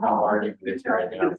How hard it is right now.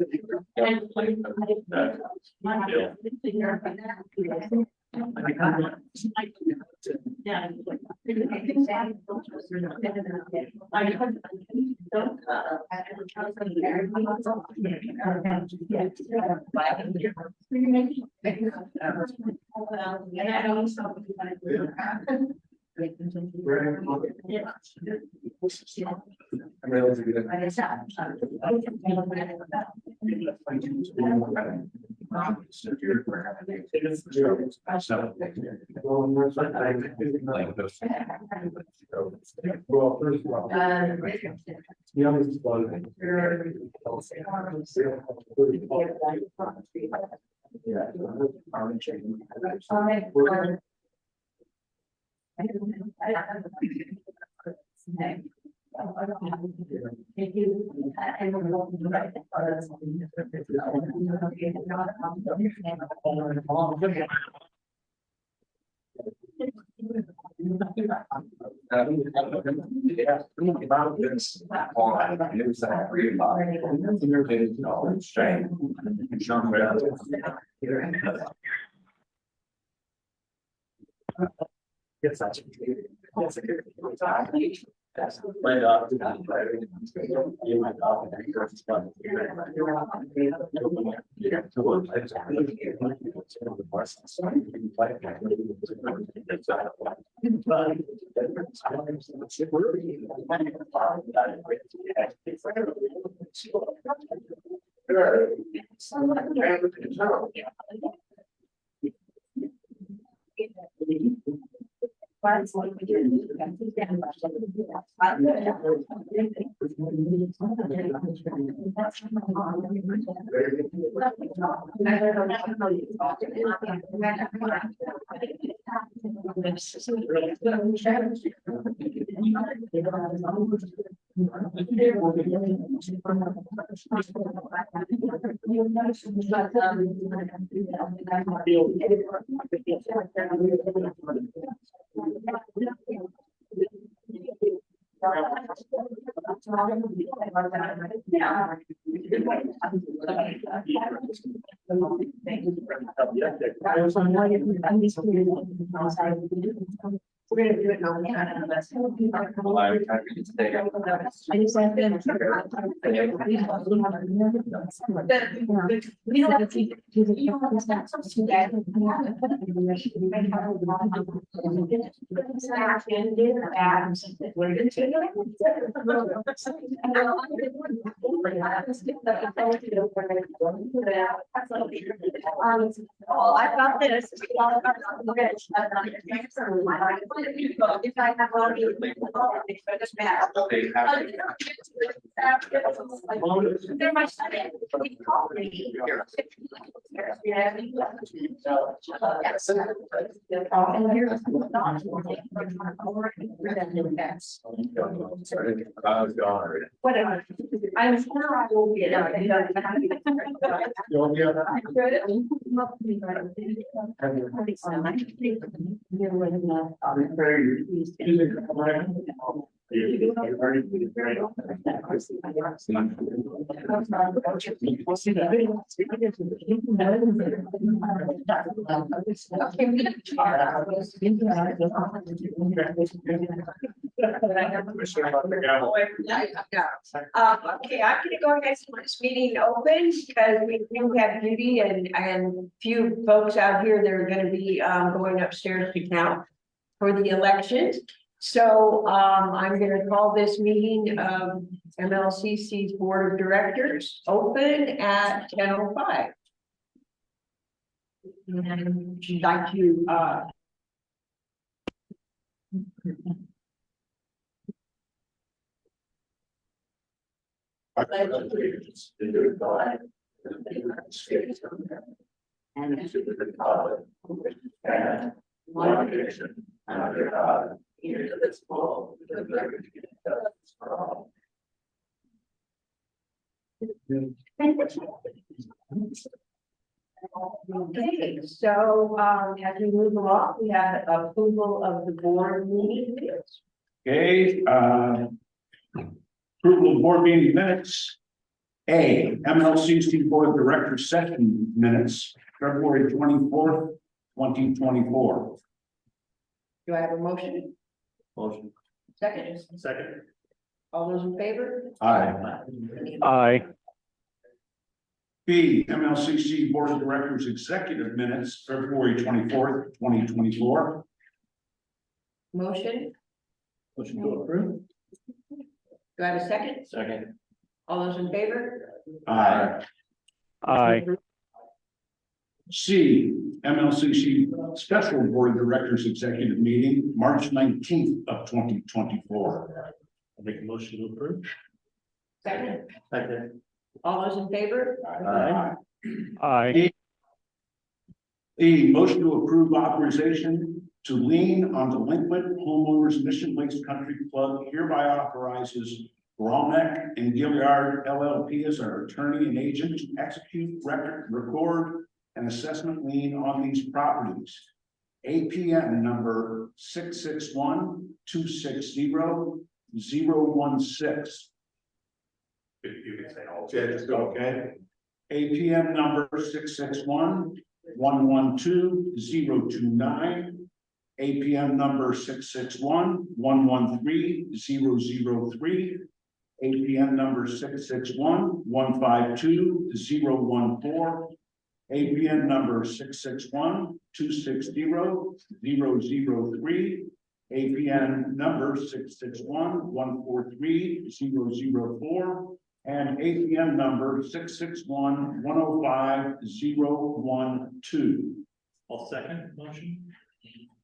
Well, first of all, yes, that's we're gonna do it now. Oh, I got this. If I have all the they're my son. He called me. Whatever. I'm sure I will get Okay, I'm gonna go ahead and this meeting open because we do have Judy and few folks out here that are gonna be going upstairs to count for the election. So I'm gonna call this meeting of MLCC's Board of Directors open at 10:05. And she'd like to Okay, so as we move along, we have approval of the board meeting. Okay, Approval of board meeting minutes. A, MLCC Board of Directors session minutes, February 24th, 2024. Do I have a motion? Motion. Second. Second. All those in favor? Aye. Aye. B, MLCC Board of Directors executive minutes, February 24th, 2024. Motion. Motion to approve. Do I have a second? Second. All those in favor? Aye. Aye. C, MLCC Special Board of Directors Executive Meeting, March 19th of 2024. I'll make a motion to approve. Second. Second. All those in favor? Aye. Aye. E, motion to approve authorization to lien on delinquent homeowners Mission Lakes Country Club hereby authorizes Gromnek and Gilliard LLP as our attorney and agent to execute, record, and assessment lien on these properties. APN number 661-260-016. You can say all. Yeah, just go. Okay. APN number 661-112-029. APN number 661-113-003. APN number 661-152-014. APN number 661-260-003. APN number 661-143-004. And APN number 661-105-012. I'll second motion.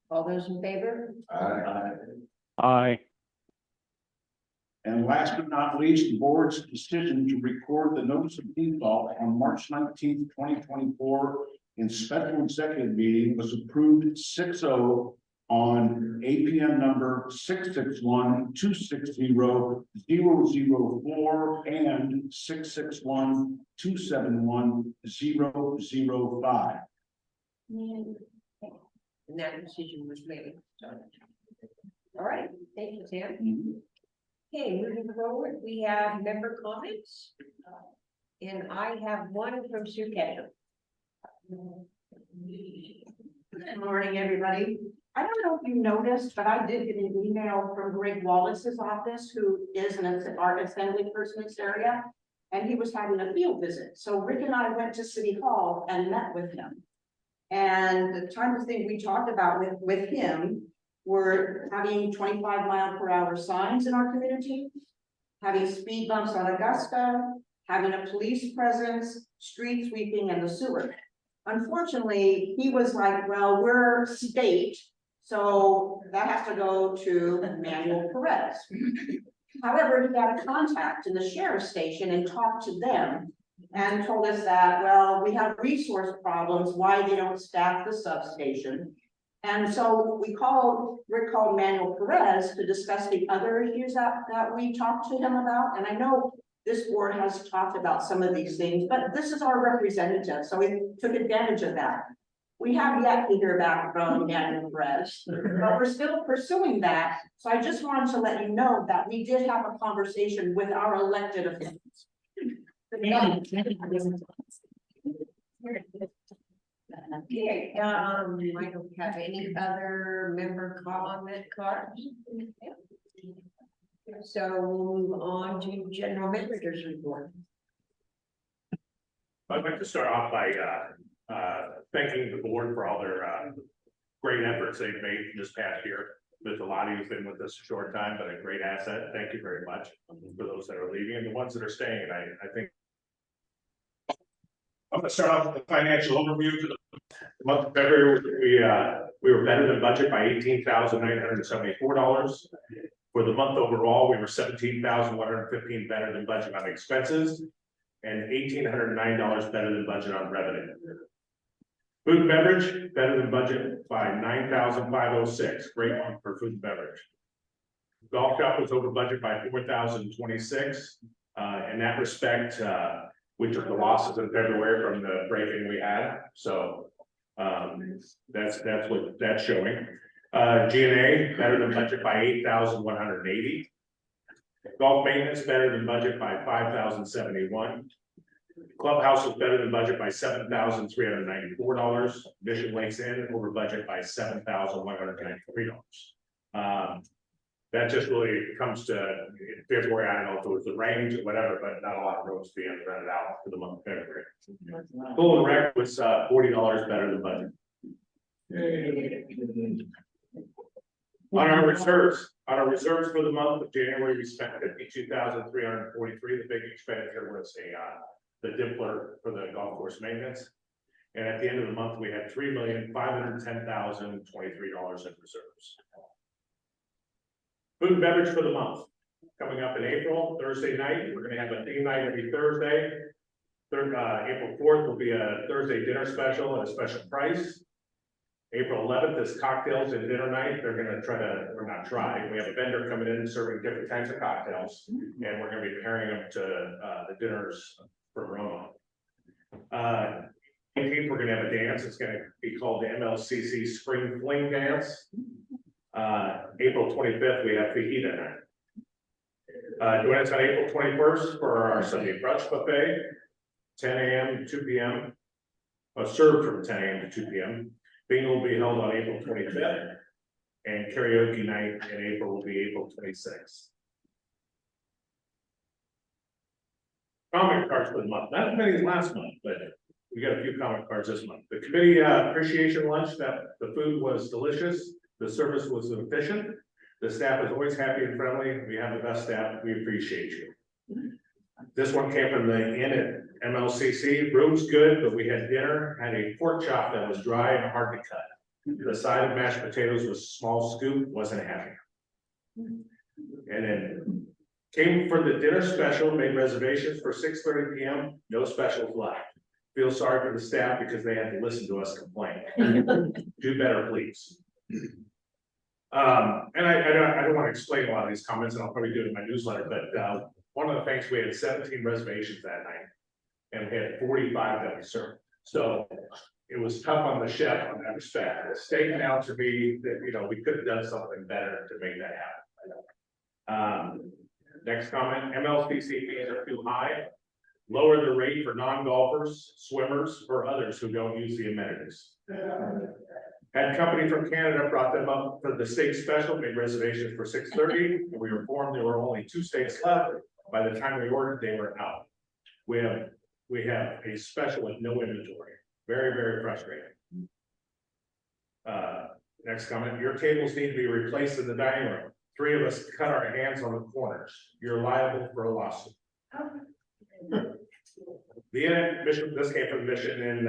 All those in favor? Aye. Aye. And last but not least, the board's decision to record the notice of default on March 19th, 2024 in special executive meeting was approved 6-0 on APN number 661-260-004 and 661-271-005. And that decision was made. All right, thank you, Sam. Okay, moving forward, we have member comments. And I have one from Sue Ketchum. Good morning, everybody. I don't know if you noticed, but I did get an email from Greg Wallace's office, who is our assembly person in this area. And he was having a field visit. So Rick and I went to City Hall and met with him. And the kind of thing we talked about with him were having 25-mile-per-hour signs in our community, having speed bumps on Augusta, having a police presence, street sweeping, and the sewer. Unfortunately, he was like, well, we're state, so that has to go to Manuel Perez. However, he got a contact in the sheriff's station and talked to them and told us that, well, we have resource problems, why they don't staff the substation. And so Rick called Manuel Perez to discuss the other issues that we talked to him about. And I know this board has talked about some of these things, but this is our representative, so we took advantage of that. We have yet to hear back from Manuel Perez, but we're still pursuing that. So I just wanted to let you know that we did have a conversation with our elected officials. Okay, I don't have any other member comment cards. So we'll move on to general managers report. I'd like to start off by thanking the board for all their great efforts they've made this past year. There's a lot who's been with us a short time, but a great asset. Thank you very much for those that are leaving and the ones that are staying. And I think I'm going to start off with the financial overview for the month of February. We were better than budget by $18,974. For the month overall, we were $17,115 better than budget on expenses and $1,809 better than budget on revenue. Food and beverage, better than budget by $9,506. Great month for food and beverage. Golf shop was over budget by $4,026. In that respect, we took the losses in February from the break-in we had. So that's what that's showing. G&A better than budget by $8,180. Golf maintenance better than budget by $5,071. Clubhouse was better than budget by $7,394. Mission Lakes Inn over budget by $7,193. That just really comes to February. I don't know if it was the range or whatever, but not a lot of roads being rented out for the month of February. Full and rec was $40 better than budget. On our reserves for the month of January, we spent $52,343. The big expenditure was the Dippler for the golf course maintenance. And at the end of the month, we had $3,510,023 in reserves. Food and beverage for the month, coming up in April, Thursday night, we're gonna have a theme night every Thursday. April 4th will be a Thursday dinner special at a special price. April 11th is cocktails and dinner night. They're gonna we have a vendor coming in serving different kinds of cocktails. And we're gonna be pairing them to the dinners for Roma. 18th, we're gonna have a dance. It's gonna be called the MLCC Spring Fling Dance. April 25th, we have fajita night. Join us on April 21st for our Sunday brunch buffet, 10 a.m. to 2 p.m. Served from 10 a.m. to 2 p.m. Bingo will be held on April 25th, and karaoke night in April will be April 26th. Comment cards for the month, not as many as last month, but we got a few comment cards this month. The committee appreciation lunch, that the food was delicious. The service was efficient. The staff is always happy and friendly. We have the best staff. We appreciate you. This one came from the inn at MLCC. Room's good, but we had dinner, had a pork chop that was dry and hard to cut. The side of mashed potatoes was small scoop, wasn't happy. And then came for the dinner special, made reservations for 6:30 p.m. No specials left. Feel sorry for the staff because they had to listen to us complain. Do better, please. And I don't want to explain a lot of these comments, and I'll probably do it in my newsletter, but one of the things, we had 17 reservations that night, and we had 45 that we served. So it was tough on the chef on that respect. It's stating out to me that, we could have done something better to make that happen. Next comment, MLCC fees are too high. Lower the rate for non-golfers, swimmers, or others who don't use the amenities. Had company from Canada brought them up for the state special, made reservations for 6:30, and we were informed there were only 2 states left. By the time we ordered, they were out. We have a special with no inventory. Very, very frustrating. Next comment, your tables need to be replaced in the dining room. 3 of us cut our hands on the corners. You're liable for a lawsuit. The mission, this came from the mission and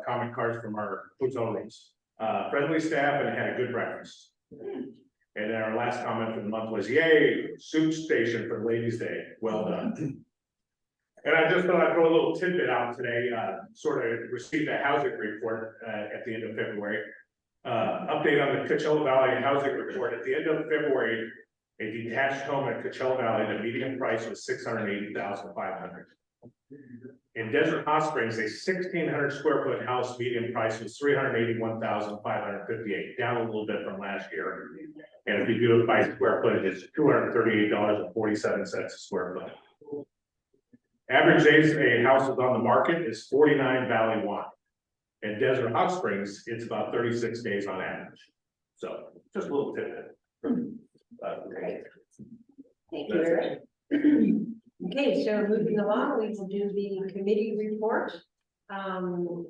comment cards from our hotel rooms. Friendly staff and had a good breakfast. And then our last comment for the month was, yay, soup station for Ladies' Day. Well done. And I just thought I'd throw a little tidbit out today, sort of received a housing report at the end of February. Update on the Coachella Valley housing report. At the end of February, a detached home at Coachella Valley, the median price was $680,500. In Desert Hot Springs, a 1,600 square foot house median price was $381,558, down a little bit from last year. And if you do it by square footage, it's $238.47 a square foot. Average days a house is on the market is 49 Valley One. In Desert Hot Springs, it's about 36 days on average. So just a little tidbit. Great. Thank you, Eric. Okay, so moving along, we will do the committee report.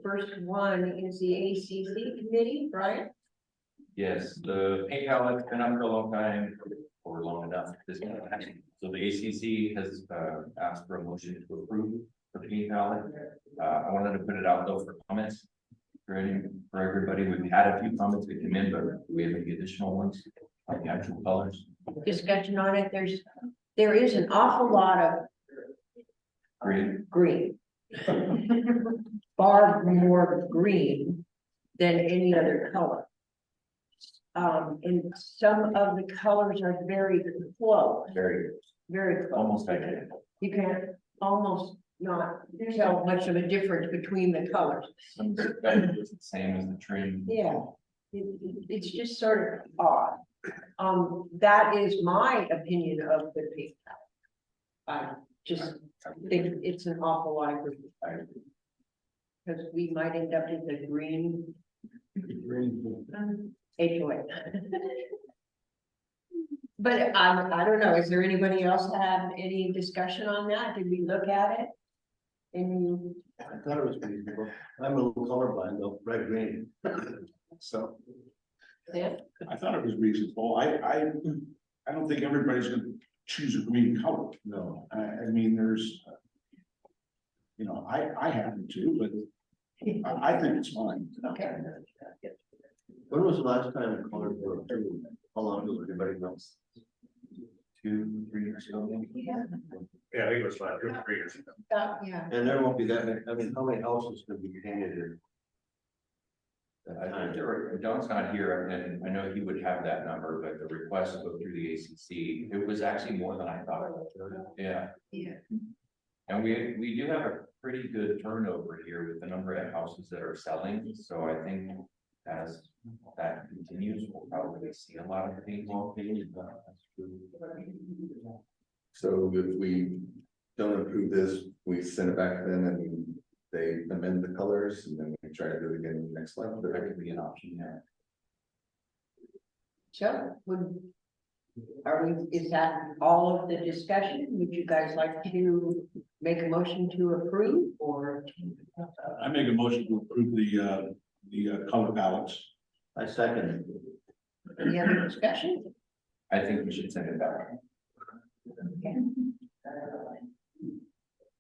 First one is the ACC committee, Brian. Yes, the pay pallet's been up for a long time, or long enough. So the ACC has asked for a motion to approve the pay pallet. I wanted to put it out though for comments for everybody. We've had a few comments that came in, but do we have any additional ones on the actual colors? Discussion on it. There is an awful lot of green. Far more green than any other color. And some of the colors are very close, Very very close. almost identical. You can almost not tell much of a difference between the colors. Some of the same as the trim. Yeah, it's just sort of odd. that is my opinion of the pink palette. I just think it's an awful lot of green. Because we might end up with the green HOA. But I don't know, is there anybody else have any discussion on that? Did we look at it? Any, I thought it was reasonable. I'm a little colorblind though, red, green. So yeah, I thought it was reasonable. I don't think everybody's gonna choose a green color. no, I mean, there's. I happen to, but I think it's fine. okay. when was the last time the colors were approved? How long ago, anybody knows? 2, 3 years ago, maybe. Yeah, Yeah, I think it was like 2 or 3 years ago. yeah. And there won't be that many, I mean, how many houses could be painted in? I think Don's not here, and I know he would have that number, but the request to go through the ACC, it was actually more than I thought. Yeah, Yeah. and we do have a pretty good turnover here with the number of houses that are selling, so I think as that continues, we'll probably see a lot of painting. So if we don't approve this, we send it back to them and they amend the colors and then we try to do it again next month. That could be an option there. So, is that all of the discussion? Would you guys like to make a motion to approve or? I make a motion to approve the color palettes. I second. Any other discussion? I think we should send it back. Okay.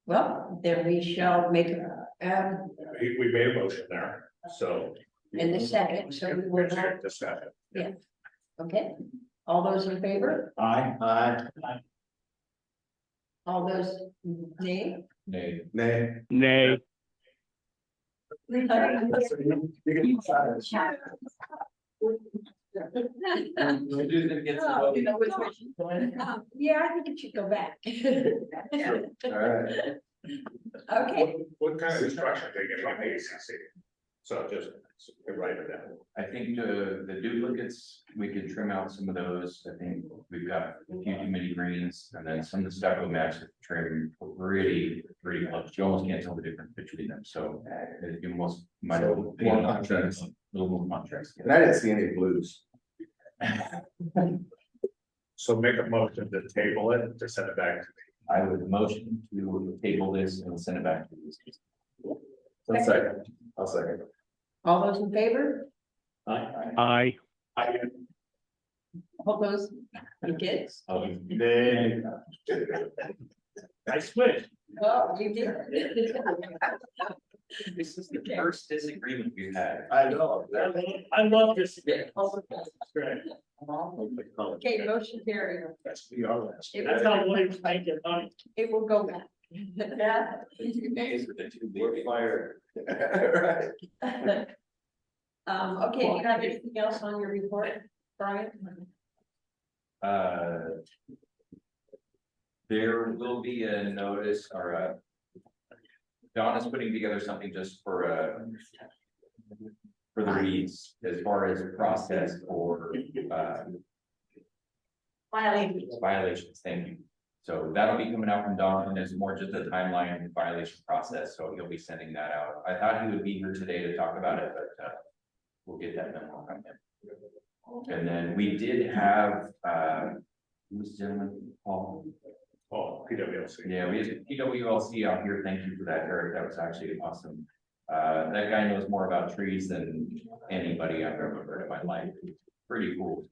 Well, then we shall make, We made a motion there, so. in the second, so we will not, Discussion. okay? All those in favor? Aye. All those nay? Nay. Nay. Nay. We do think it's a vote. Yeah, I think it should go back. All right. Okay, What kind of instruction are they getting in the ACC? So just write it down. I think the duplicates, we could trim out some of those. I think we've got a few too many greens, and then some of the stucco match that trim pretty close. You almost can't tell the difference between them, so you almost might. So, more contrast. A little more contrast. And I didn't see any blues. So make a motion to table it, to send it back to I would motion to table this and send it back to the. One second. I'll second. all those in favor? Aye. All those against? Nay. I switched. Oh, you did. This is the first disagreement we've had. I know. I love this. Okay, motion carried. That's the last. That's how Williams make it, honey. It will go back. Days with the two We're babies. fired. Right. Okay, do you have anything else on your report, Brian? There will be a notice or a. Don is putting together something just for the reads as far as process for violations, thank you. So that'll be coming out from Don, and it's more just a timeline and violation process, so he'll be sending that out. I thought he would be here today to talk about it, but we'll get that memo from him. And then we did have who's the gentleman, Paul? Oh, PWLC. Yeah, we had PWLC out here, thank you for that, Eric, that was actually awesome. That guy knows more about trees than anybody I've ever heard in my life, pretty cool.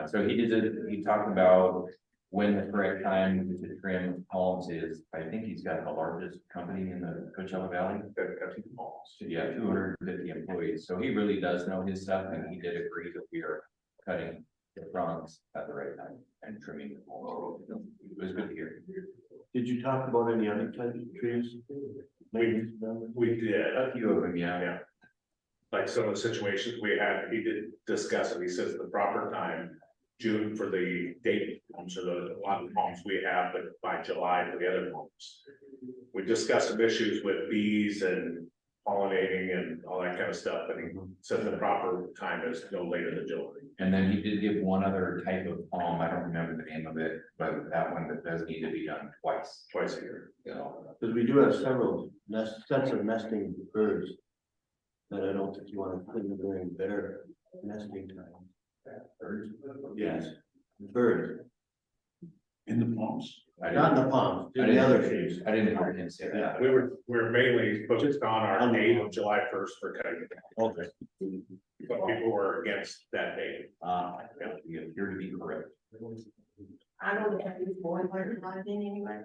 So he talked about when the correct time to trim palms is. I think he's got the largest company in the Coachella Valley. Yeah, 250 employees, so he really does know his stuff, and he did agree that we are cutting the fronds at the right time and trimming the palms. It was good to hear. Did you talk about any other types of trees? We did. A few of them, yeah. Yeah. Like some of the situations we had, he did discuss it, he says the proper time, June for the date homes, or a lot of homes we have, but by July for the other homes. We discussed some issues with bees and pollinating and all that kind of stuff, but he said the proper time is no later than July. And then he did give one other type of palm, I don't remember the name of it, but that one that does need to be done twice, Twice a year. you know. Because we do have several sets of nesting birds. That I don't think you want to put in during their nesting time. Birds. Yes, birds, In the palms. not in the ponds, I in the didn't- other trees. I didn't hear him say that. We're mainly focused on our date of July 1st for cutting. Okay. But people were against that date. You appear to be correct. I know the baby's born by July then anyway.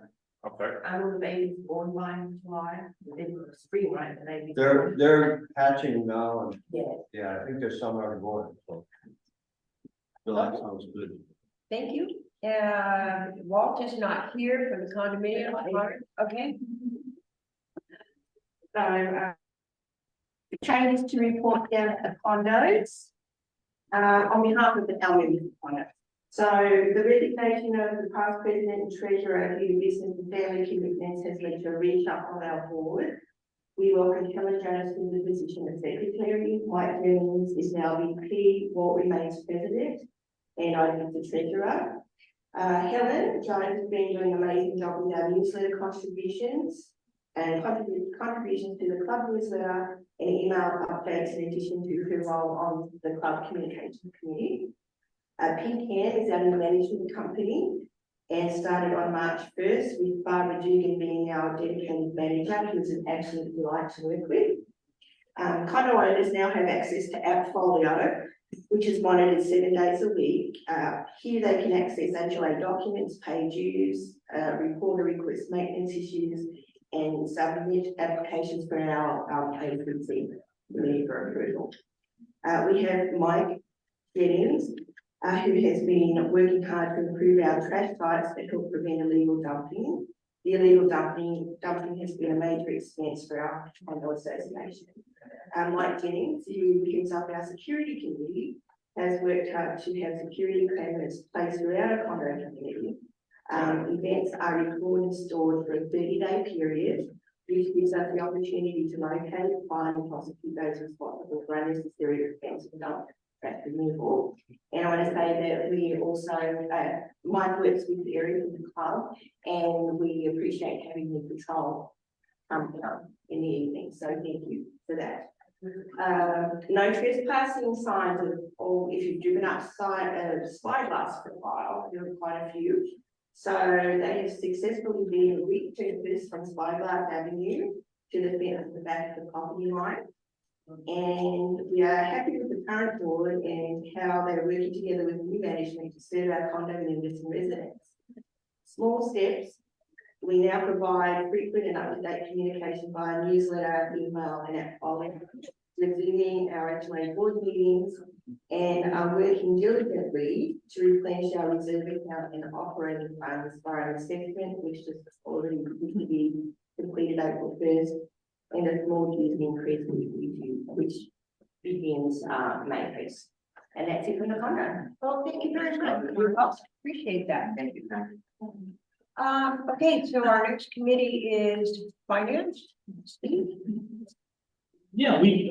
Okay. I know the baby's born by July, it's spring, right, the baby. They're hatching now, and Yeah. yeah, I think there's some already born, so. So that sounds good. Thank you. Walt is not here for the condominium, okay? So, changes to report down at the condos, on behalf of the Elm condo. So the resignation of the past president and treasurer due to business and family commitments has led to a reshuffle of our board. We welcome Helen Jones to the position of secretary. Mike Jennings is now VP, Walt remains president, and I am the treasurer. Helen Jones has been doing an amazing job with our newsletter contributions and contributions to the club newsletter and email updates in addition to her role on the club communication committee. Pink Hair is our new management company and started on March 1st with Barbara Dugan being our dedicated manager, who's an absolute delight to work with. Condo owners now have access to Appfolio, which is monitored 7 days a week. Here they can access HOA documents, pay dues, report or request maintenance issues, and submit applications for our agency ready for approval. We have Mike Jennings, who has been working hard to improve our trash sites that help prevent illegal dumping. The illegal dumping has been a major expense for our condo association. Mike Jennings, who heads up our security committee, has worked hard to have security cameras placed throughout our condo community. Events are recorded and stored for a 30-day period, which gives us the opportunity to locate, find, and prosecute those responsible for unnecessary expense and dump trash removal. And I want to say that we also, Mike works with the area of the club, and we appreciate having the patrol come down in the evening. So thank you for that. No trespassing signs of, or if you've driven up spyglass for a while, there are quite a few. So they have successfully been repurposed from Spyglass Avenue to the fence at the back of the property line. And we are happy with the current board and how they're working together with new management to serve our condo members and residents. Small steps. We now provide frequent and up-to-date communication via newsletter, email, and app following, resuming our HOA board meetings, and are working diligently to replenish our reserve account and operating funds via an assessment, which is already completed April 1st, and a small duty increase which begins May 1st. And that's it from the condo. Well, thank you very much. We also appreciate that. Thank you. Okay, so our next committee is finance. Steve? Yeah, we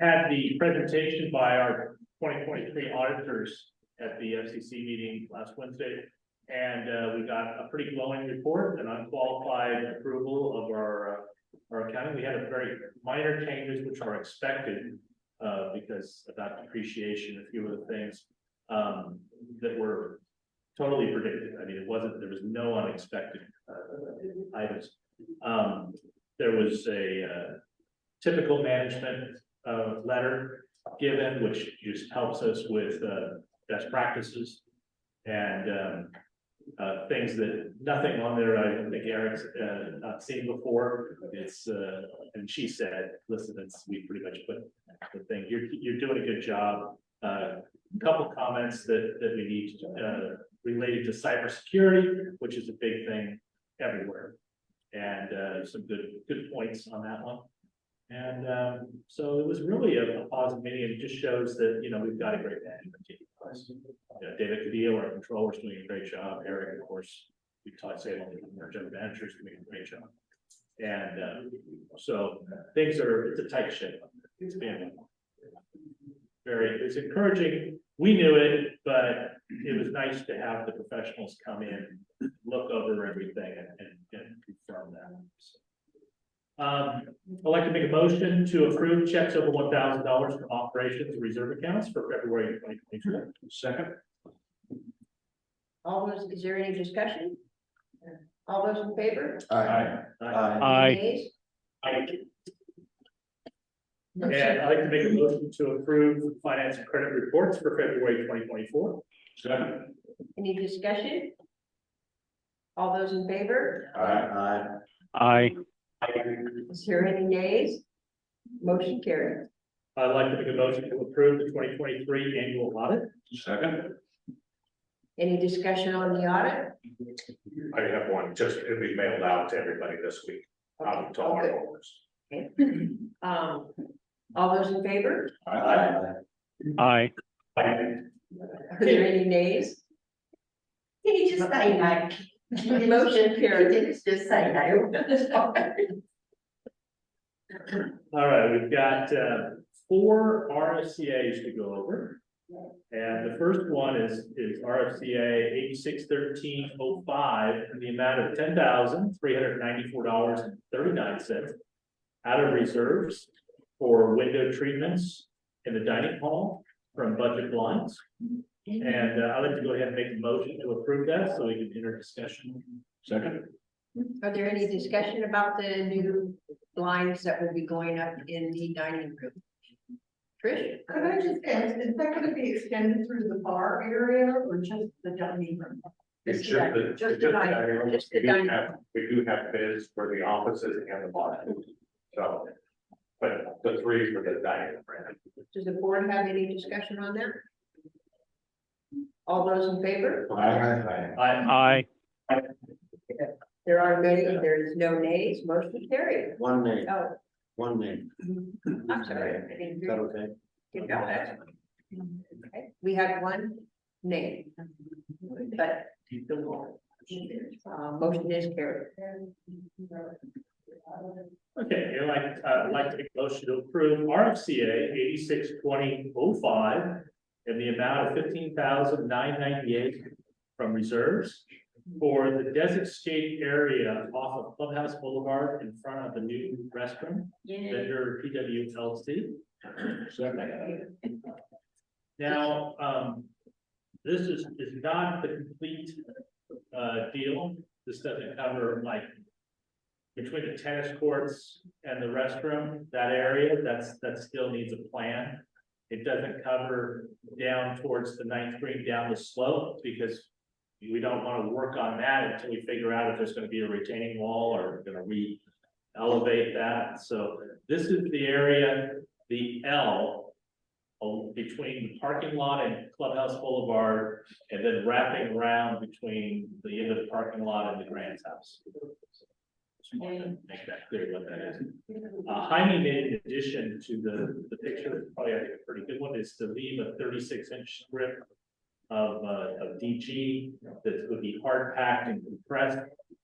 had the presentation by our 2023 auditors at the FCC meeting last Wednesday. And we got a pretty glowing report and unqualified approval of our accounting. We had a very minor changes which are expected because about depreciation, a few of the things that were totally predicted. I mean, there was no unexpected items. There was a typical management letter given, which just helps us with best practices and things that nothing on there. I don't think Eric's not seen before. It's and she said, listen, we pretty much put the thing. You're doing a good job. Couple comments that we need related to cybersecurity, which is a big thing everywhere, and some good points on that one. And so it was really a positive meeting, and it just shows that we've got a great management team. David Cadillo, our controller, is doing a great job. Eric, of course, we've talked Salem, our general manager, is doing a great job. And, so things are, it's a tight ship. It's been it's encouraging. We knew it, but it was nice to have the professionals come in, look over everything and confirm that. I'd like to make a motion to approve checks over $1,000 from operations and reserve accounts for February 2022. Second. All those, is there any discussion? All those in favor? Aye. Any nays? And I'd like to make a motion to approve finance and credit reports for February 2024. Second. Any discussion? All those in favor? Aye. Is there any nays? Motion carried. I'd like to make a motion to approve the 2023 annual audit. Second. Any discussion on the audit? I have one, just, it'll be mailed out to everybody this week, to all our owners. Okay. All those in favor? Aye. Are there any nays? Can you just say that? Motion carried. Just say that. All right, we've got 4 RFCA's to go over. And the first one is RFCA 861305 in the amount of $10,394.39 out of reserves for window treatments in the dining hall from budget blinds. And I'd like to go ahead and make a motion to approve that so we can enter discussion. Second. Are there any discussion about the new blinds that will be going up in the dining room? Trish? Could I just ask, is that gonna be extended through the bar area or just the dining room? It's just the, Just the dining room. Just the dining room. We do have bids for the offices and the bar. So, but the 3 for the dining room. Does the board have any discussion on that? All those in favor? Aye. There are many, there is no nays, motion carried. One name, Oh, one name. I'm sorry. I didn't Is hear that you. okay? You got that. Okay, we had one nay, but the motion is carried. Okay, I'd like to make a motion to approve RFCA 862005 in the amount of $15,998 from reserves for the desert skate area off of Clubhouse Boulevard in front of the new restroom, vendor PWLC. Now, this is not the complete deal. This doesn't cover like between the tennis courts and the restroom, that area, that still needs a plan. It doesn't cover down towards the 9th green down the slope because we don't want to work on that until we figure out if there's going to be a retaining wall or we're going to re-elevate that. So this is the area, the L between the parking lot and Clubhouse Boulevard, and then wrapping around between the end of the parking lot and the Grant's house. Just wanted to make that clear what that is. Jaime made an addition to the picture, probably I think a pretty good one, is to leave a 36-inch strip of DG that would be hard packed and compressed,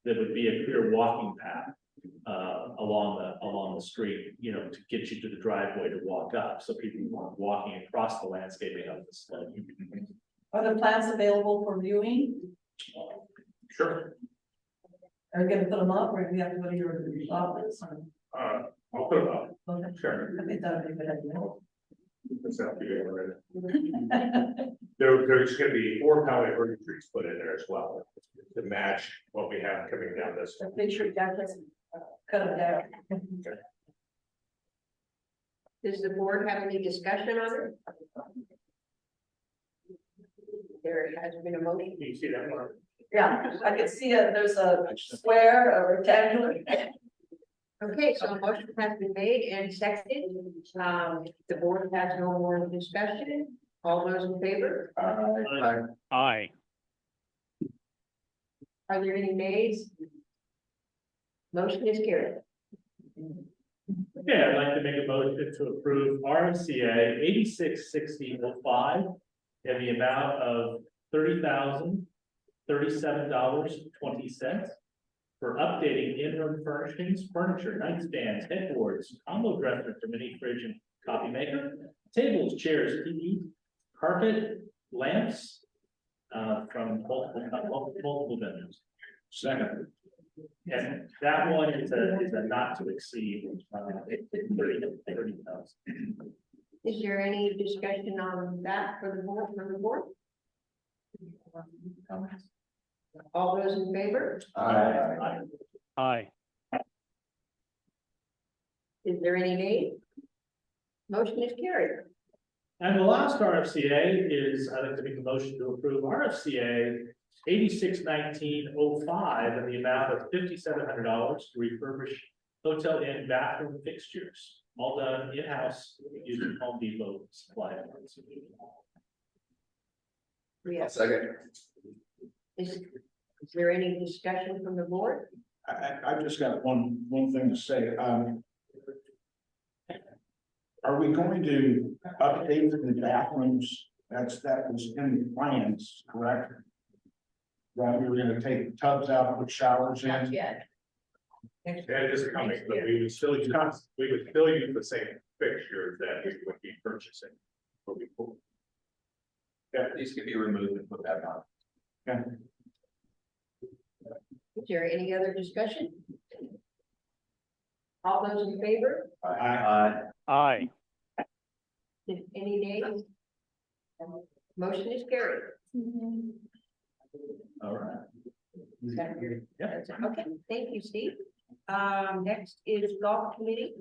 that would be a clear walking path along the street, you know, to get you to the driveway to walk up, so people weren't walking across the landscaping of the slope. Are the plans available for viewing? Sure. Are you gonna put them up, or do you have to go to your office? I'll put it up. Okay. Sure. I think that would be a good idea. That's not too bad. There's gonna be 4 pallet orchard trees put in there as well to match what we have coming down this. Make sure you guys cut them down. Does the board have any discussion on it? There has been a motion. Can you see that one? Yeah, I can see there's a square, a rectangular. Okay, so a motion has been made and seconded. The board has no more discussion. All those in favor? Aye. Are there any nays? Motion is carried. Okay, I'd like to make a motion to approve RMCA 866005 in the amount of $30,037.20 for updating in-room furnishings, furniture, nightstands, headboards, combo dresser for mini fridge and coffee maker, tables, chairs, TV, carpet, lamps, from multiple vendors. Second. And that one is a not to exceed, 30,000. Is there any discussion on that for the board, from the board? All those in favor? Aye. Aye. Is there any nay? Motion is carried. And the last RFCA is, I'd like to make a motion to approve RFCA 861905 in the amount of $5,700 to refurbish hotel inn bathroom fixtures, all done in-house using Home Depot supply. We have, Second. is there any discussion from the board? I've just got one thing to say, are we going to update the bathrooms? That was in the plans, correct? That we were gonna take tubs out, put showers Not in. yet. It is coming, but we would still use the same fixtures that we would be purchasing. moving forward. These can be removed and put back on. Is there any other discussion? All those in favor? Aye. Any nays? Motion is carried. All right. That's it. Okay, thank you, Steve. Next is golf committee.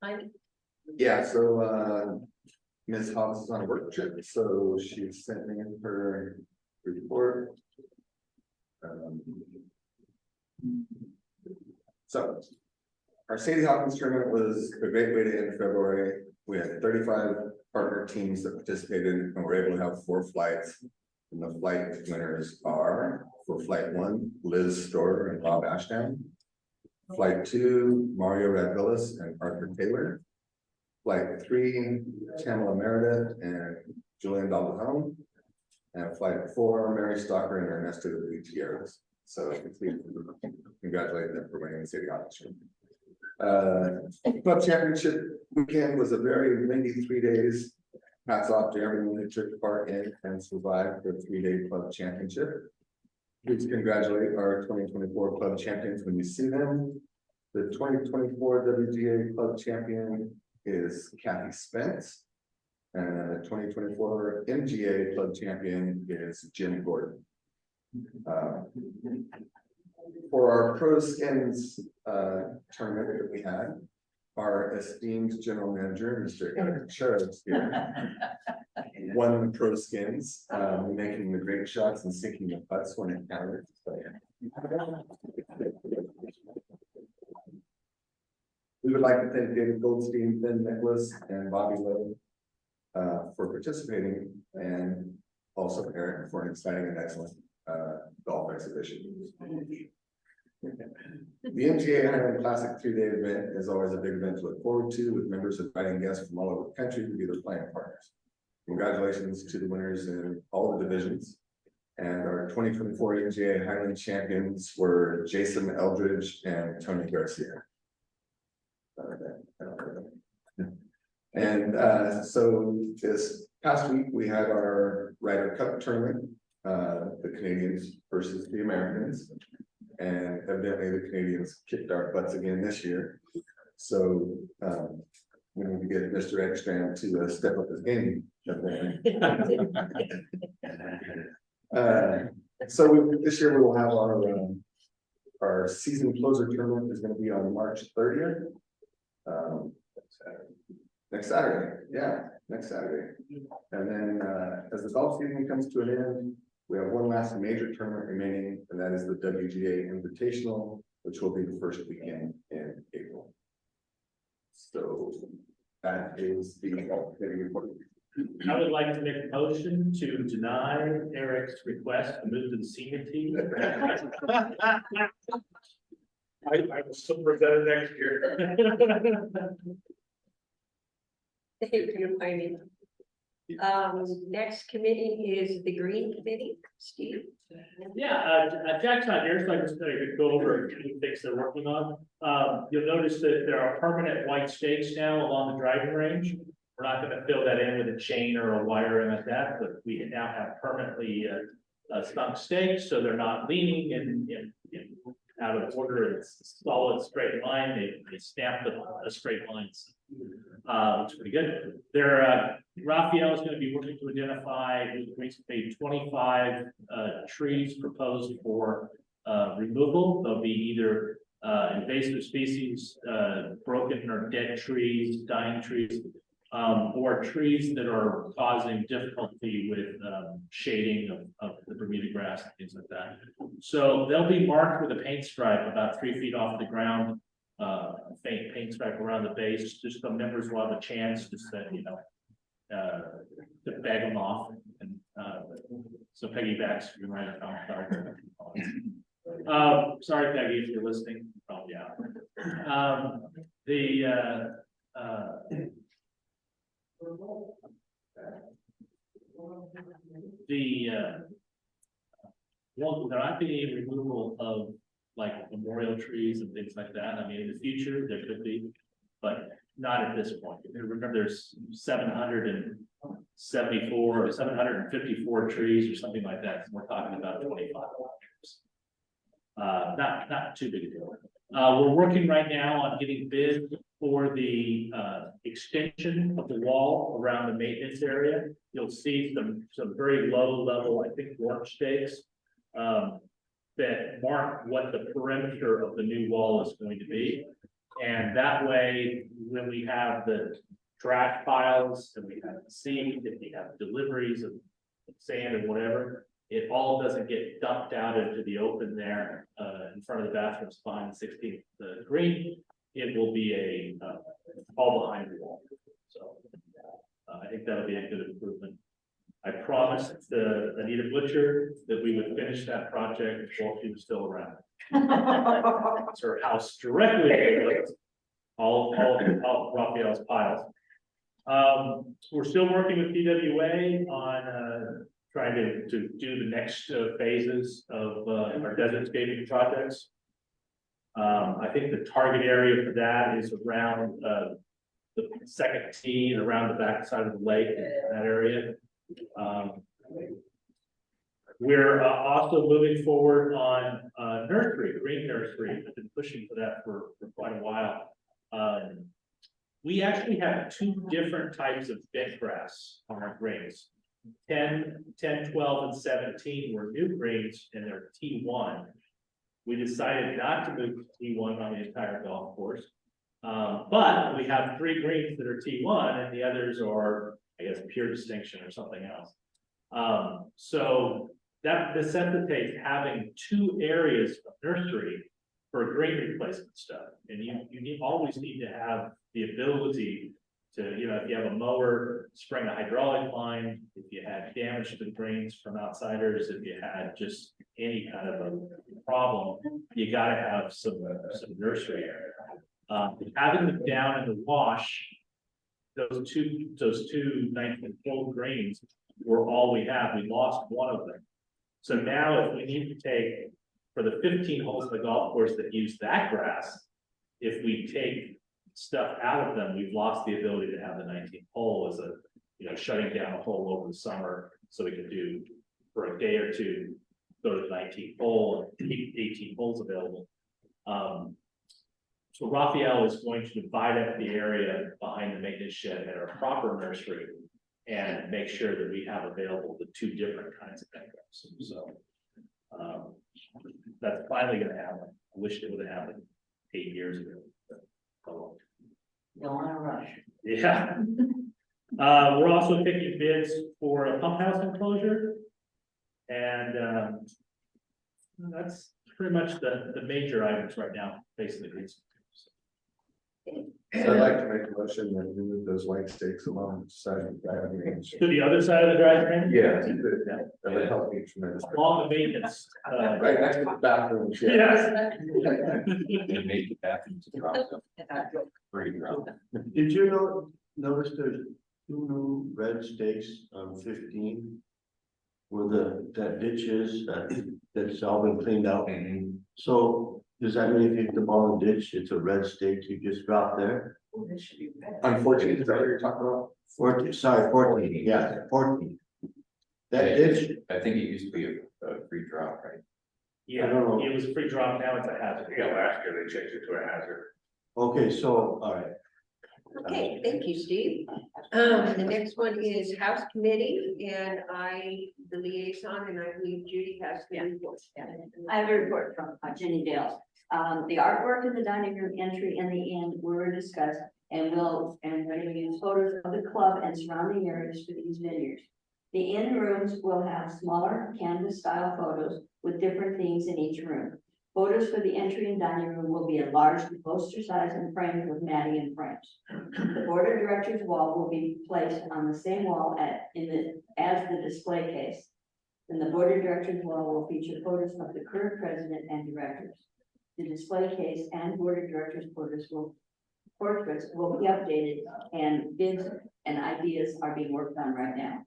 Simon? Yeah, so, Ms. Hobbs is on a work trip, so she sent me in her report. So, our Sadie Hawkins tournament was a great way to end February. We had 35 partner teams that participated and were able to have 4 flights. And the flight winners are, for flight 1, Liz Storer and Bob Ashdown. Flight 2, Mario Radvillas and Arthur Taylor. Flight 3, Tamala Meredith and Julian Daldahome. And flight 4, Mary Stalker and Ernesto Gutierrez. So please congratulate them for winning the City Auction. Club championship weekend was a very windy 3 days. Hats off to everyone that took part in and survived the 3-day club championship. Please congratulate our 2024 club champions when you see them. The 2024 WGA club champion is Kathy Spence. And the 2024 MGA club champion is Jim Gordon. For our pro skins tournament that we had, our esteemed general manager, Mr. Eric Charles here, won the pro skins, making the great shots and sinking the putts when it counted. So, we would like to thank David Goldstein, Ben Nicholas, and Bobby Lowe for participating, and also Eric for an exciting and excellent golf exhibition. The MGA Highland Classic 3-day event is always a big event to look forward to, with members inviting guests from all over the country to be their playing partners. Congratulations to the winners in all the divisions. And our 2024 MGA Highland champions were Jason Eldridge and Tony Garcia. And so this past week, we had our Ryder Cup tournament, the Canadians versus the Americans. And evidently the Canadians kicked our butts again this year. So we need to get Mr. Ekstrand to step up his game. This year we will have our season closer tournament is going to be on March 30th. Next Saturday, yeah, next Saturday. And then as the golf season comes to an end, we have one last major tournament remaining, and that is the WGA Invitational, which will be the first weekend in April. So that is the report. I would like to make a motion to deny Eric's request to move to the senior team. I will still present it next year. Thank you, Amy. Next committee is the Green Committee, Steve. Yeah, Jack's not here, so I'm just gonna go over a few things they're working on. You'll notice that there are permanent white stakes now along the driving range. We're not gonna fill that in with a chain or a wire in like that, but we now have permanently stunk stakes, so they're not leaning and out of order. It's a solid straight line. They stamped a straight line. It's pretty good. Raphael is going to be working to identify basically 25 trees proposed for removal. They'll be either invasive species, broken or dead trees, dying trees, or trees that are causing difficulty with shading of the Bermuda grass and things like that. So they'll be marked with a paint stripe about 3 feet off the ground, faint paint stripe around the base. Just the members will have a chance to say, to bag them off. And so Peggy backs, you're right. Sorry, Peggy, if you're listening. Oh, yeah. Well, there might be a removal of like memorial trees and things like that. I mean, in the future, there could be, but not at this point. Remember, there's 774 or 754 trees or something like that. So we're talking about 25 trees. Not too big a deal. We're working right now on getting bids for the extension of the wall around the maintenance area. You'll see some very low level, I think, warp stakes that mark what the perimeter of the new wall is going to be. And that way, when we have the trash piles and we have the seed, if we have deliveries of sand and whatever, it all doesn't get dumped out into the open there in front of the bathrooms behind the 16th green. It will be all behind the wall. So I think that'll be a good improvement. I promised Anita Butcher that we would finish that project while she was still around. It's her house directly, all Raphael's piles. We're still working with PWA on trying to do the next phases of our desertscaping projects. I think the target area for that is around the second tee and around the back side of the lake, that area. We're also moving forward on green nursery. I've been pushing for that for quite a while. We actually have 2 different types of bent grass on our greens. 10, 12, and 17 were new greens and they're T1. We decided not to move to T1 on the entire golf course. But we have 3 greens that are T1 and the others are, I guess, pure distinction or something else. So that necessitates having 2 areas of nursery for green replacement stuff. And you always need to have the ability to, if you have a mower, spring a hydraulic line, if you had damage to the greens from outsiders, if you had just any kind of a problem, you got to have some nursery area. Having them down in the wash, those two 19-hole greens were all we have. We lost one of them. So now if we need to take, for the 15 holes of the golf course that use that grass, if we take stuff out of them, we've lost the ability to have the 19th hole as shutting down a hole over the summer, so we can do for a day or two, go to the 19th hole and keep 18 holes available. So Raphael is going to divide up the area behind the maintenance shed at our proper nursery and make sure that we have available the 2 different kinds of backgrounds. So that's finally going to happen. I wish it would have happened 8 years ago. Don't want to rush. Yeah. We're also taking bids for a pump house enclosure. And that's pretty much the major items right now, basically. So I'd like to make a motion that we move those white stakes along the side of the driving range. To the other side of the driving range? Yeah, that would help me tremendously. Along the maintenance. Right next to the bathroom. Yes. And make the bathrooms drop them. Free drop. Did you notice there's two new red stakes on 15. Where that ditch is, that's all been cleaned out. So does that mean if you hit the ball in the ditch, it's a red stake you just drop there? Unfortunately, is that what you're talking about? 14, sorry, 14, yeah, 14. That ditch, I think it used to be a free drop, right? Yeah, I don't know. it was a free drop, now it's a hazard. Yeah, last year they changed it to a hazard. okay, so, all right. Okay, thank you, Steve. The next one is House Committee, and the liaison, and I believe Judy has the report. I have a report from Jenny Dale. The artwork in the dining room entry and the end were discussed, and we're going to use photos of the club and surrounding areas for these vineyards. The end rooms will have smaller canvas style photos with different themes in each room. Photos for the entry and dining room will be enlarged to poster size and framed with matting and frames. The board of directors wall will be placed on the same wall as the display case. And the board of directors wall will feature photos of the current president and directors. The display case and board of directors portraits will be updated, and bids and ideas are being worked on right now.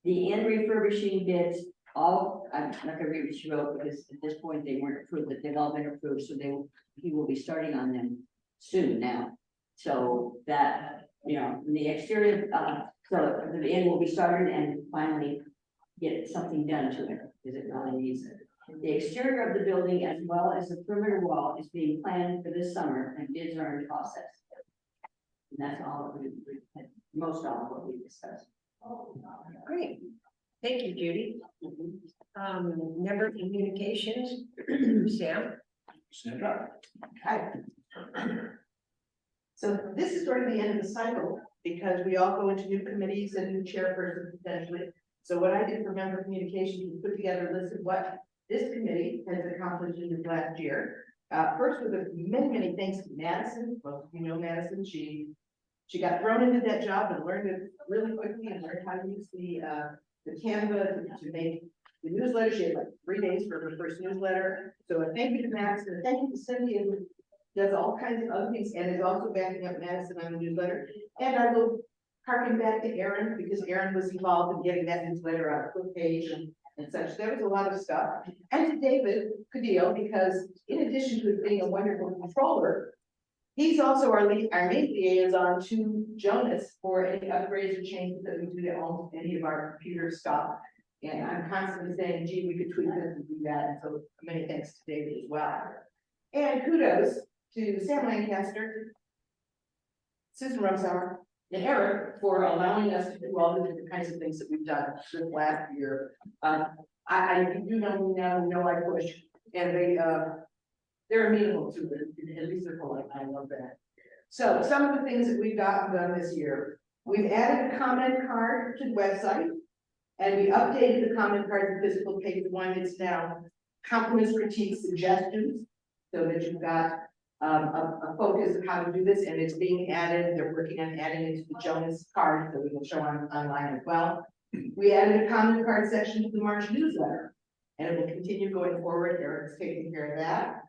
The end refurbishing bids, I'm not gonna read what she wrote because at this point they weren't approved, but they've all been approved, so he will be starting on them soon now. So that, the exterior, so the end will be started and finally get something done to it, because it really needs it. The exterior of the building as well as the perimeter wall is being planned for this summer and bids are in process. And that's all, most all of what we discussed. Great, thank you, Judy. Member communications, Sam. Hi. So this is sort of the end of the cycle, because we all go into new committees and new chairpersons potentially. So what I did for member communications was put together a list of what this committee has accomplished in this last year. First, with many thanks to Madison. Most of you know Madison. She got thrown into that job and learned it really quickly and learned how to use the Canva to make the newsletter. She had like 3 days for her first newsletter. So a thank you to Madison. Thank you to Cindy, who does all kinds of other things and is also backing up Madison on the newsletter. And I will harken back to Aaron, because Aaron was involved in getting that newsletter on a flip page and such. There was a lot of stuff. And to David Cadillo, because in addition to being a wonderful controller, he's also our main liaison to Jonas for any upgrades or changes that we do to almost any of our computer stuff. And I'm constantly saying, gee, we could tweak this and do that. And so many thanks to David as well. And kudos to Sam Lancaster, Susan Rumsauer, and Eric for allowing us to do all the different kinds of things that we've done this last year. I do know now, I push, and they're amenable to it, at least they're polite. I love that. So some of the things that we've gotten done this year, we've added a comment card to the website, and we updated the comment card to physical page 1. It's now compliments, critiques, suggestions, so that you've got a focus of how to do this, and it's being added. They're working on adding it to the Jonas card, so we will show online as well. We added a comment card section to the March newsletter, and it will continue going forward. Eric's taking care of that.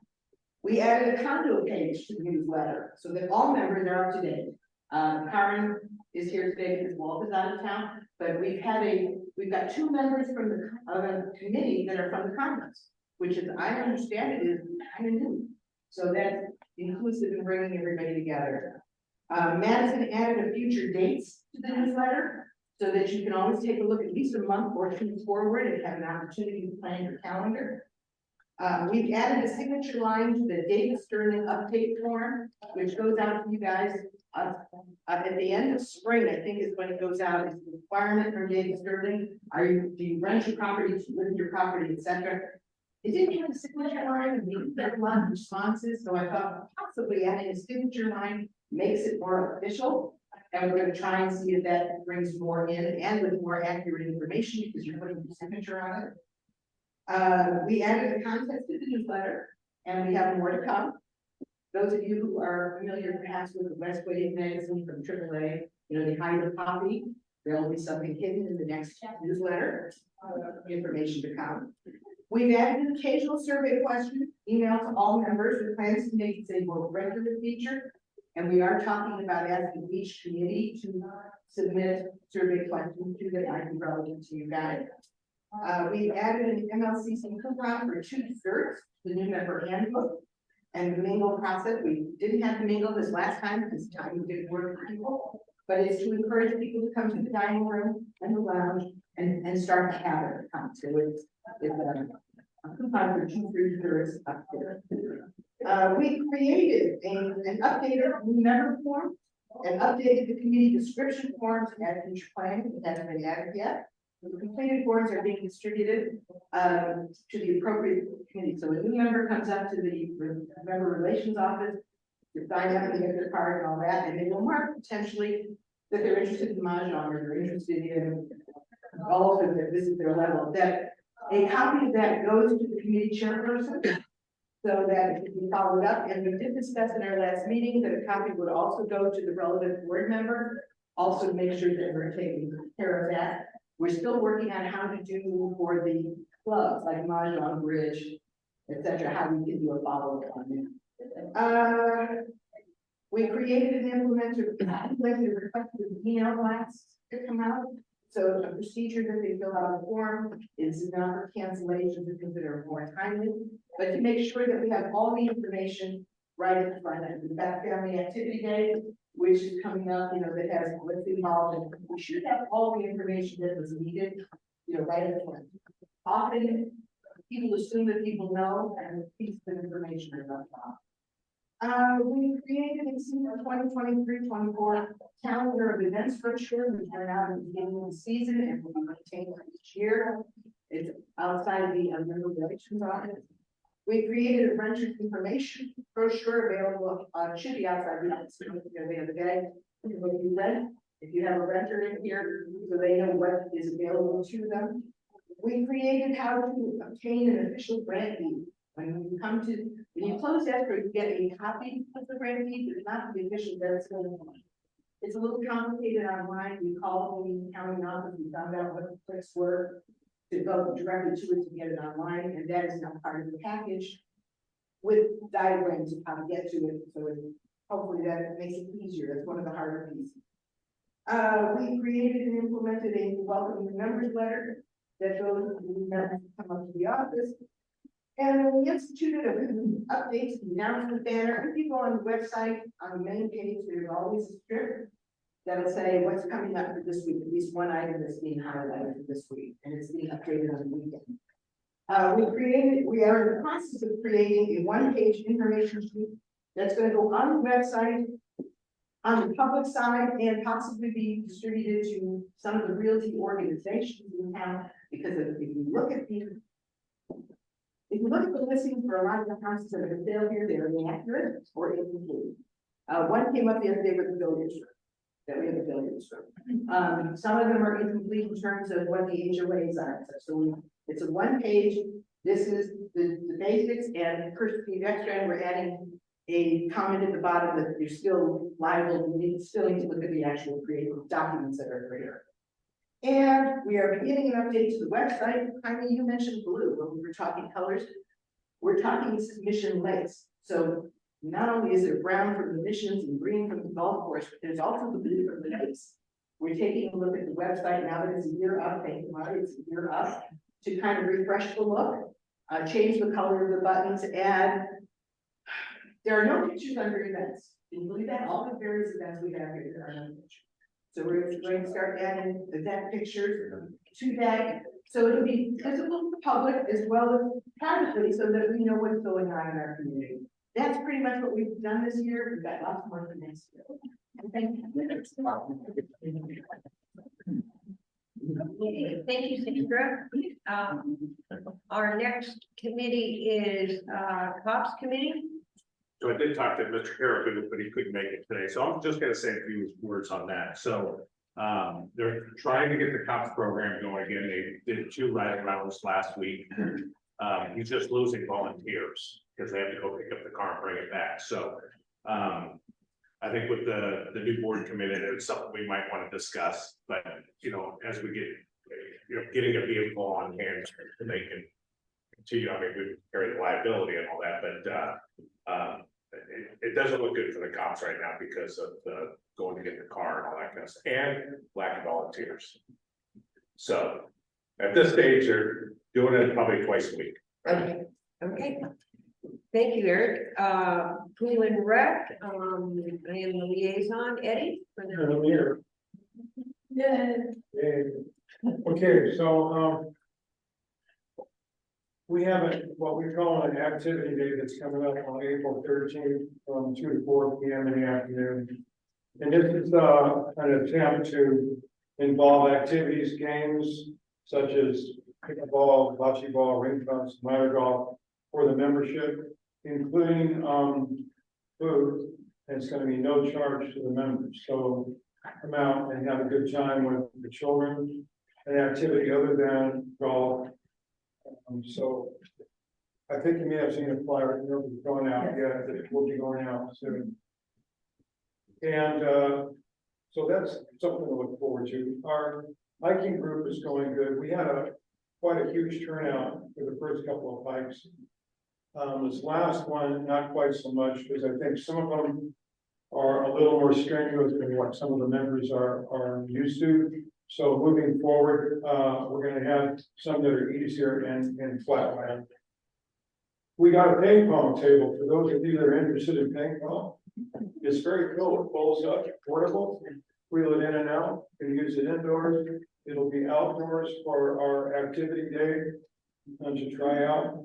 We added a conduit page to the newsletter so that all members are up to date. Karen is here today because Walt is out of town, but we've got 2 members from the committee that are from the conference, which is, I understand it is kind of new. So that's inclusive in bringing everybody together. Madison added a future dates to the newsletter so that you can always take a look at least a month or 2 forward and have an opportunity to plan your calendar. We've added a signature line to the David Sterling update form, which goes out to you guys at the end of spring. I think is when it goes out. It's a requirement from David Sterling. Do you rent your property, do you live in your property, etc. It didn't have a signature line, and we didn't get a lot of responses, so I thought possibly adding a signature line makes it more official. And we're going to try and see if that brings more in and with more accurate information, because you're putting your signature on it. We added a contest to the newsletter, and we have more to come. Those of you who are familiar perhaps with the Westway magazine from AAA, they hide the copy. There will be something hidden in the next newsletter, information to come. We've added an occasional survey question, email to all members with plans to make it a more regular feature. And we are talking about asking each committee to submit survey questions to that might be relevant to you guys. We've added an MLCC coupon for 2 desserts, the new member handbook. And the mingle process, we didn't have the mingle this last time because time didn't work for people. But it's to encourage people to come to the dining room and the lounge and start the habit of come to it. It's a coupon for 2 free desserts up there. We created an updated new member form and updated the community description forms as each plan. It hasn't been added yet. The completed forms are being distributed to the appropriate committee. So a new member comes up to the member relations office to sign up and get their card and all that, and they will mark potentially that they're interested in mahjong or they're interested in golf and that this is their level. That a copy of that goes to the committee chairperson so that it can be followed up. And we did discuss in our last meeting that a copy would also go to the relevant board member, also to make sure that we're taking care of that. We're still working on how to do for the clubs like mahjong, bridge, etc. How we can do a follow-up on that. We created and implemented requested email blasts to come out. So a procedure that they fill out a form is not for cancellation because they're more timely, but to make sure that we have all the information right at the front end. We've got Family Activity Day, which is coming up, that has what's involved, and we should have all the information that was needed, right at the front. Often, people assume that people know, and the piece of information is not found. We created a senior 2023-24 calendar of events brochure, which are out at the beginning of the season and will be maintained each year. It's outside the member relations office. We created a renter's information brochure available, should be outside the other day. When you rent, if you have a renter in here, so they know what is available to them. We created how to obtain an official grant deed. When you close escrow, you get a copy of the grant deed, but not the official grant. It's a little complicated online. We called the county office, we found out what the clicks were to go directly to it to get it online, and that is now part of the package with diagrams of how to get to it. So hopefully that makes it easier. That's one of the harder pieces. We created and implemented a welcome members letter that goes to the members who come up to the office. And we instituted an update to the announcement banner. If you go on the website, on the main page, there's always a strip that'll say what's coming up for this week, at least one item that's being highlighted for this week, and it's being updated on the weekend. We are in the process of creating a one-page information sheet that's going to go on the website, on the public side, and possibly be distributed to some of the realty organizations in town, because if you look at the listings for a lot of the houses that are sale here, they're inaccurate or incomplete. One came up the other day with the building strip. That we have a building strip. Some of them are incomplete in terms of what the HOAs are. So it's a one page. This is the basics, and first the extra, and we're adding a comment at the bottom that you're still liable. You still need to look at the actual creative documents that are here. And we are beginning an update to the website. I mean, you mentioned blue when we were talking colors. We're talking submission lakes. So not only is there brown from the missions and green from the golf course, but there's also the blue from the lakes. We're taking a look at the website now that it's a year up. Thank you, Marty. It's a year up to kind of refresh the look, change the color of the buttons, and there are no pictures under events. Can you believe that? All the various events we have here, there are no pictures. So we're going to start adding event pictures to that. So it'll be visible to the public as well as privately, so that we know what's going on in our community. That's pretty much what we've done this year. We've got lots more for next year. And thank you. Okay, thank you, Sandra. Our next committee is COPS committee. So I did talk to Mr. Carrigan, but he couldn't make it today. So I'm just gonna say a few words on that. So they're trying to get the COPS program going again. They did 2 ride-arounds last week. He's just losing volunteers because they have to go pick up the car and bring it back. So I think with the new board committee, it's something we might want to discuss. But as we get, getting a vehicle on hand, they can continue. I mean, we carry the liability and all that, but it doesn't look good for the cops right now because of the going to get the car and all that kind of stuff, and lack of volunteers. So at this stage, they're doing it probably twice a week. Okay, okay. Thank you, Eric. Pool and Rec, I am the liaison, Eddie. for the- Here. Yeah. Okay, so, we have what we call an activity day that's coming up on April 13th from 2 to 4 p.m. in the afternoon. And this is, an attempt to involve activities, games such as pickleball, bocce ball, ring toss, minor golf for the membership, including, food. And it's gonna be no charge to the members, so come out and have a good time with the children. An activity other than golf. So I think you may have seen a flyer, it'll be going out, yeah, it will be going out soon. And, so that's something to look forward to. Our hiking group is going good. We had quite a huge turnout for the first couple of hikes. This last one, not quite so much, because I think some of them are a little more strenuous than what some of the members are used to. So moving forward, we're gonna have some that are easier and flatland. We got a ping pong table for those of you that are interested in ping pong. It's very cool, it folds up, portable, wheel it in and out, you can use it indoors. It'll be outdoors for our activity day, and to try out.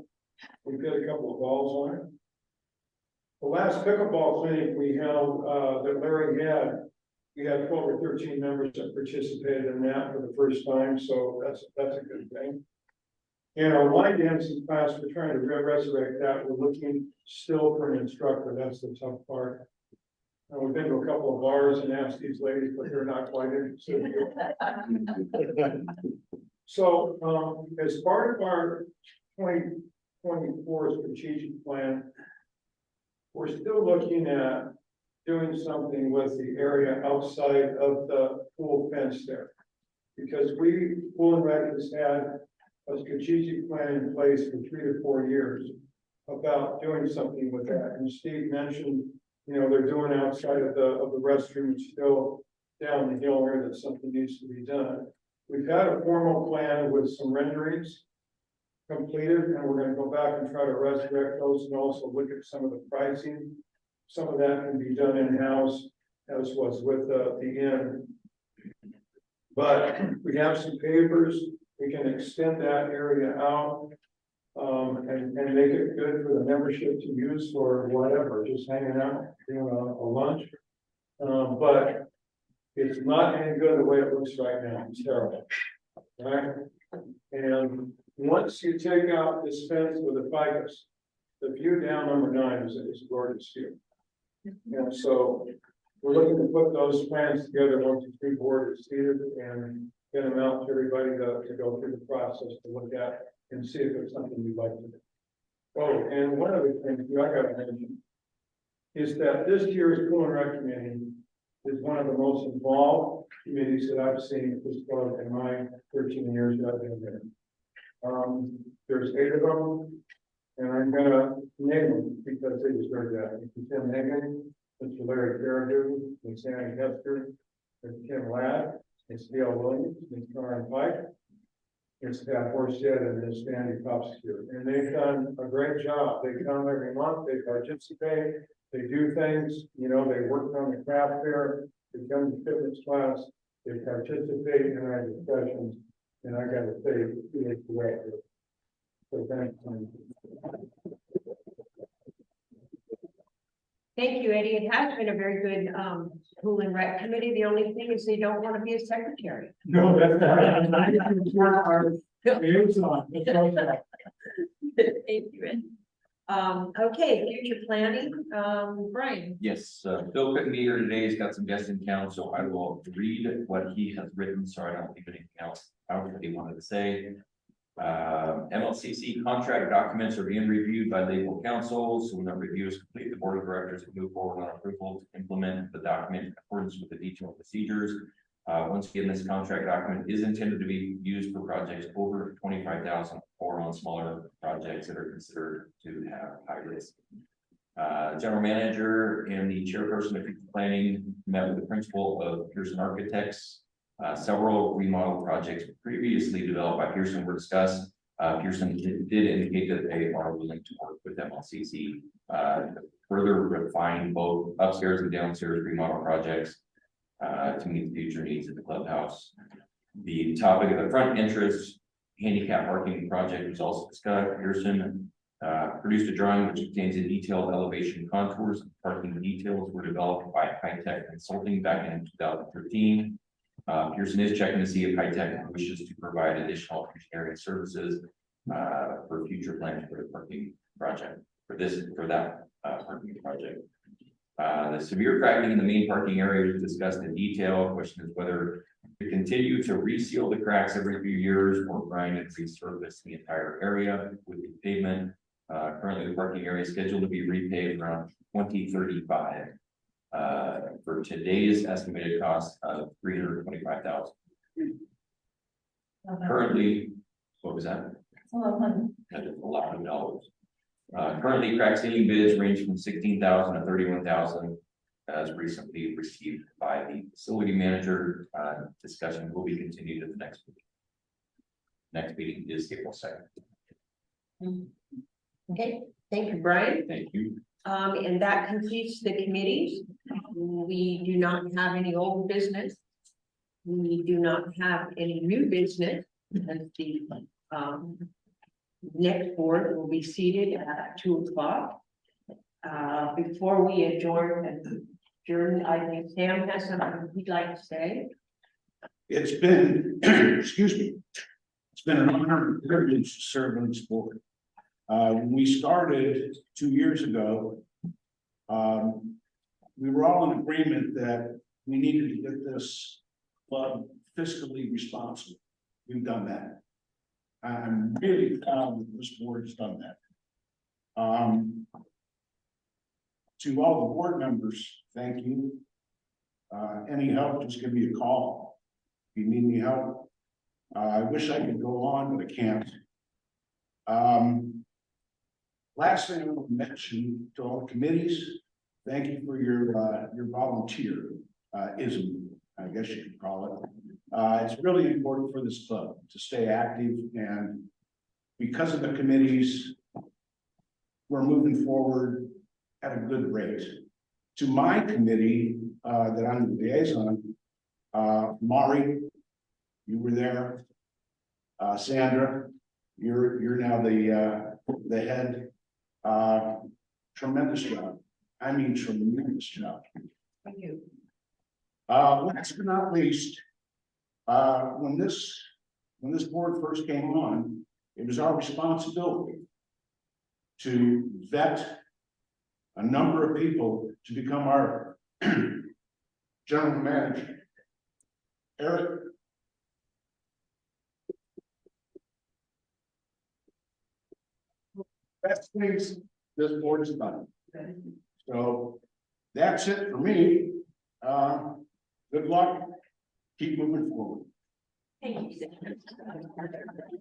We've got a couple of balls on it. The last pickleball clinic we held, that Larry had, we had 12 or 13 members that participated in that for the first time, so that's a good thing. And our line dancing class, we're trying to resurrect that. We're looking still for an instructor. That's the tough part. And we've been to a couple of bars and asked these ladies, but they're not quite interested. So, as part of our 2024 strategic plan, we're still looking at doing something with the area outside of the pool fence there. Because Pool and Rec has had a strategic plan in place for 3 to 4 years about doing something with that. And Steve mentioned, they're doing outside of the restroom, still down the hill there, that something needs to be done. We've had a formal plan with some renderings completed, and we're gonna go back and try to resurrect those and also look at some of the pricing. Some of that can be done in-house, as was with the inn. But we have some papers, we can extend that area out. And make it good for the membership to use for whatever, just hanging out, a lunch. But it's not any good the way it looks right now, it's terrible. Right? And once you take out this fence with the ficus, the view down number 9 is gorgeous view. And so we're looking to put those plans together once the tree board is seated and get them out to everybody to go through the process to look at and see if it's something you'd like to do. Oh, and one other thing I gotta mention is that this year's Pool and Rec committee is one of the most involved committees that I've seen at this club in my 13 years that I've been there. There's 8 of them, and I'm gonna name them because they deserve that. It's Tim Hagan, Mr. Larry Caribou, Ms. Sandy Hester, Mr. Kim Ladd, Ms. Dale Williams, Ms. Karen Pike, Ms. Pat Horsted, and Ms. Sandy Popscure. And they've done a great job. They come every month, they participate, they do things, they work on the craft fair, they come to fitness class, they participate in our discussions, and I gotta say, it's great. So thanks. Thank you, Eddie. It has been a very good Pool and Rec committee. The only thing is they don't want to be a secretary. No, that's not. Work hard. It's on. Thank you, Ed. Okay, future planning, Brian. Yes, Bill couldn't be here today. He's got some guests in town, so I will read what he has written, so I don't leave anything else out that he wanted to say. MLCC contract documents are being reviewed by legal counsel, so when the review is complete, the board of directors will move forward on approval to implement the document in accordance with the detailed procedures. Once again, this contract document is intended to be used for projects over 25,000 or on smaller projects that are considered to have high risk. General manager and the chairperson of future planning met with the principal of Pearson Architects. Several remodel projects previously developed by Pearson were discussed. Pearson did indicate that they are willing to work with MLCC, to further refine both upstairs and downstairs remodel projects to meet the future needs of the clubhouse. The topic of the front entrance handicap parking project was also discussed. Pearson produced a drawing which contains a detailed elevation contours. Parking details were developed by High Tech Consulting back in 2013. Pearson is checking to see if High Tech wishes to provide additional engineering services for future plans for the parking project, for that parking project. The severe cracking in the main parking area was discussed in detail. Question is whether to continue to reseal the cracks every few years or grind and resurface the entire area with the pavement. Currently, the parking area is scheduled to be repaved around 2035. For today's estimated cost of $325,000. Currently, what was that? That is a lot of dollars. Currently, crack sealing bids range from $16,000 to $31,000, as recently received by the facility manager. Discussion will be continued at the next meeting. Next meeting is April 2nd. Okay, thank you, Brian. Thank you. And that completes the committees. We do not have any old business. We do not have any new business. And the next board will be seated at 2 o'clock. Before we adjourn, I think Sam has something he'd like to say. It's been, excuse me, it's been an honor and privilege to serve on this board. When we started 2 years ago, we were all in agreement that we needed to get this club fiscally responsible. We've done that. I'm really proud that this board has done that. To all the board members, thank you. Any help, just give me a call. If you need any help. I wish I could go on, but I can't. Last thing I want to mention to all the committees, thank you for your volunteer ism, I guess you could call it. It's really important for this club to stay active, and because of the committees, we're moving forward at a good rate. To my committee that I'm the liaison, Mari, you were there. Sandra, you're now the head. Tremendous job. I mean, tremendous job. Thank you. Last but not least, when this board first came on, it was our responsibility to vet a number of people to become our general manager. Eric. Best things this board has done. So that's it for me. Good luck. Keep moving forward. Thank you, Sam.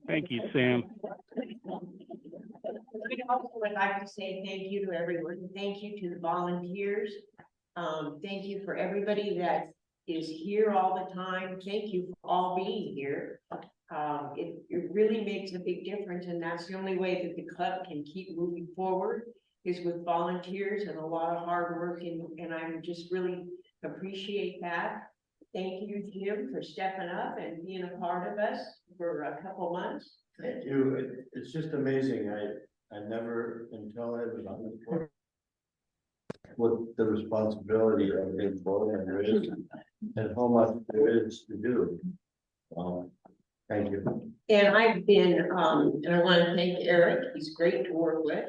Thank you, Sam. We'd also like to say thank you to everyone. Thank you to the volunteers. Thank you for everybody that is here all the time. Thank you for all being here. It really makes a big difference, and that's the only way that the club can keep moving forward is with volunteers and a lot of hard work, and I'm just really appreciate that. Thank you, Jim, for stepping up and being a part of us for a couple months. Thank you. It's just amazing. I never, until I was on the board, what the responsibility of a board member is and how much there is to do. Thank you. And I've been, and I want to thank Eric. He's great to work with.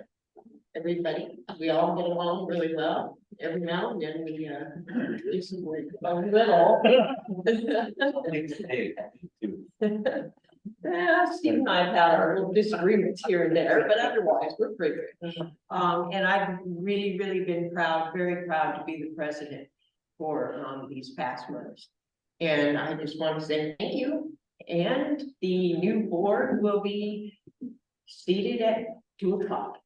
Everybody, we all get along really well. Every now and then we disagree a little. Steve and I have had our little disagreements here and there, but otherwise we're pretty good. And I've really, really been proud, very proud to be the president for these past months. And I just want to say thank you. And the new board will be seated at 2 o'clock.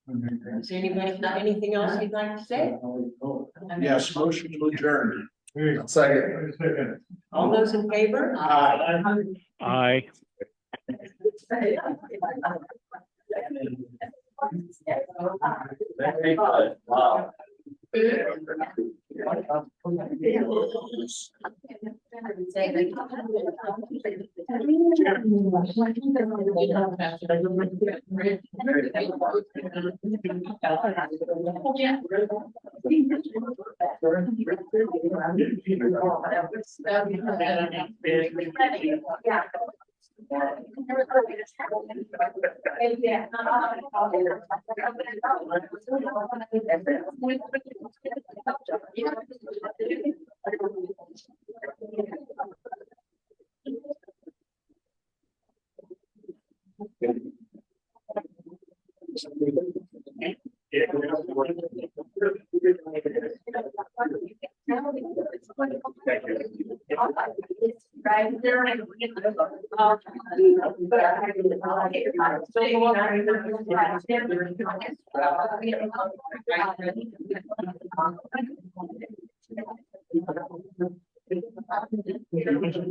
Does anybody have anything else you'd like to say? Yes, motion to adjourn. Second. All those in favor? Aye. Right there.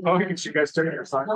Oh, you guys turn your sign.